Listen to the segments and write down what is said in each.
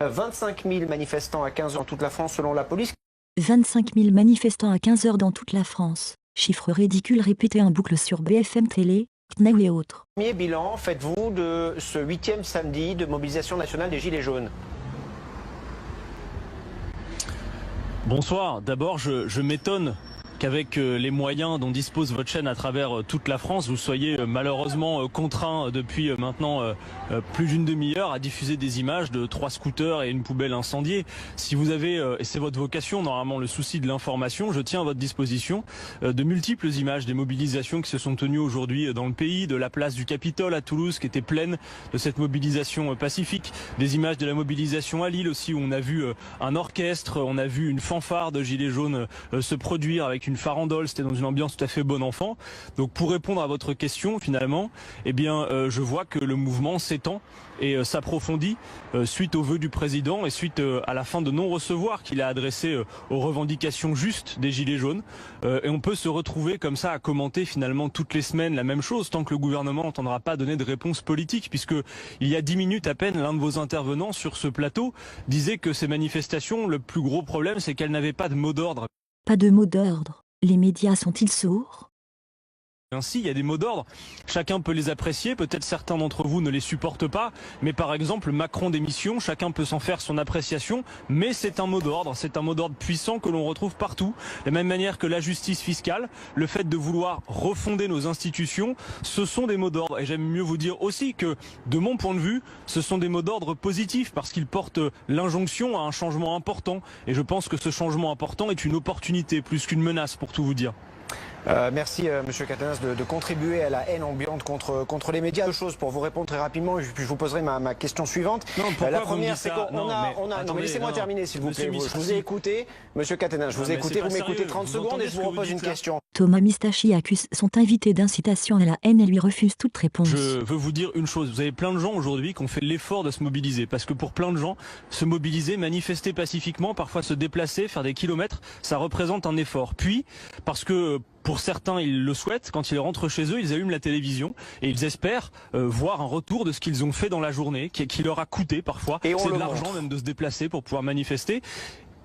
25 000 manifestants à 15 h dans toute la France selon la police. 25 000 manifestants à 15 h dans toute la France. Chiffre ridicule répété en boucle sur BFM Télé, CNews et autres. Premier bilan faites-vous de ce 8e samedi de mobilisation nationale des Gilets jaunes? Bonsoir. D'abord, je m'étonne qu'avec les moyens dont dispose votre chaîne à travers toute la France, vous soyez malheureusement contraint depuis maintenant plus d'une demi-heure à diffuser des images de 3 scooters et une poubelle incendiée. Si vous avez, et c'est votre vocation, normalement le souci de l'information, je tiens à votre disposition de multiples images des mobilisations qui se sont tenues aujourd'hui dans le pays, de la place du Capitole à Toulouse qui était pleine de cette mobilisation pacifique, des images de la mobilisation à Lille aussi où on a vu un orchestre, on a vu une fanfare de Gilets jaunes se produire avec une farandole, c'était dans une ambiance tout à fait bon enfant. Donc pour répondre à votre question finalement, eh bien je vois que le mouvement s'étend et s'approfondit suite aux vœux du président et suite à la fin de non-recevoir qu'il a adressé aux revendications justes des Gilets jaunes. Et on peut se retrouver comme ça à commenter finalement toutes les semaines la même chose tant que le gouvernement n'entendra pas donner de réponse politique, puisque il y a 10 minutes à peine, l'un de vos intervenants sur ce plateau disait que ces manifestations, le plus gros problème c'est qu'elles n'avaient pas de mot d'ordre. Pas de mot d'ordre. Les médias sont-ils sourds? Ainsi, il y a des mots d'ordre, chacun peut les apprécier, peut-être certains d'entre vous ne les supportent pas, mais par exemple Macron démission, chacun peut s'en faire son appréciation, mais c'est un mot d'ordre puissant que l'on retrouve partout, de la même manière que la justice fiscale, le fait de vouloir refonder nos institutions, ce sont des mots d'ordre. Et j'aime mieux vous dire aussi que, de mon point de vue, ce sont des mots d'ordre positifs, parce qu'ils portent l'injonction à un changement important, et je pense que ce changement important est une opportunité plus qu'une menace, pour tout vous dire. Merci Monsieur Catanès de contribuer à la haine ambiante contre les médias. Deux choses pour vous répondre très rapidement et puis je vous poserai ma question suivante. Non, la première c'est qu'on a... Non mais laissez-moi terminer s'il vous plaît. Je vous ai écouté, Monsieur Catanès, je vous ai écouté, vous m'écoutez 30 secondes et je vous repose une question. Thomas Mistachi accuse son invité d'incitation à la haine et lui refuse toute réponse. Je veux vous dire une chose, vous avez plein de gens aujourd'hui qui ont fait l'effort de se mobiliser, parce que pour plein de gens, se mobiliser, manifester pacifiquement, parfois se déplacer, faire des kilomètres, ça représente un effort. Puis, parce que pour certains, ils le souhaitent, quand ils rentrent chez eux, ils allument la télévision et ils espèrent voir un retour de ce qu'ils ont fait dans la journée, qui leur a coûté parfois. C'est de l'argent même de se déplacer pour pouvoir manifester.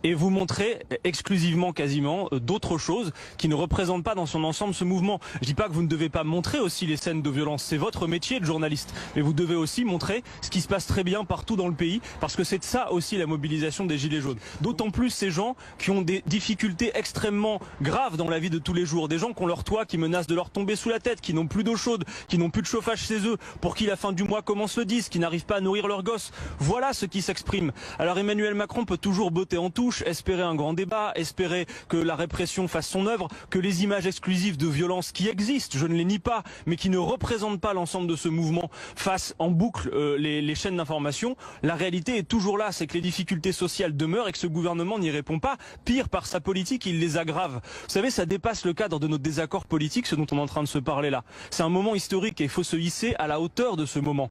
Et vous montrez exclusivement quasiment d'autres choses qui ne représentent pas dans son ensemble ce mouvement. Je dis pas que vous ne devez pas montrer aussi les scènes de violence, c'est votre métier de journaliste, mais vous devez aussi montrer ce qui se passe très bien partout dans le pays, parce que c'est de ça aussi la mobilisation des Gilets jaunes. D'autant plus ces gens qui ont des difficultés extrêmement graves dans la vie de tous les jours, des gens qui ont leur toit qui menacent de leur tomber sous la tête, qui n'ont plus d'eau chaude, qui n'ont plus de chauffage chez eux, pour qui la fin du mois commence le 10, qui n'arrivent pas à nourrir leurs gosses. Voilà ce qui s'exprime. Alors Emmanuel Macron peut toujours botter en touche, espérer un grand débat, espérer que la répression fasse son œuvre, que les images exclusives de violence qui existent, je ne les nie pas, mais qui ne représentent pas l'ensemble de ce mouvement, fassent en boucle les chaînes d'information. La réalité est toujours là, c'est que les difficultés sociales demeurent et que ce gouvernement n'y répond pas. Pire, par sa politique, il les aggrave. Vous savez, ça dépasse le cadre de nos désaccords politiques, ce dont on est en train de se parler là. C'est un moment historique et il faut se hisser à la hauteur de ce moment.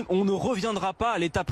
On ne reviendra pas à l'état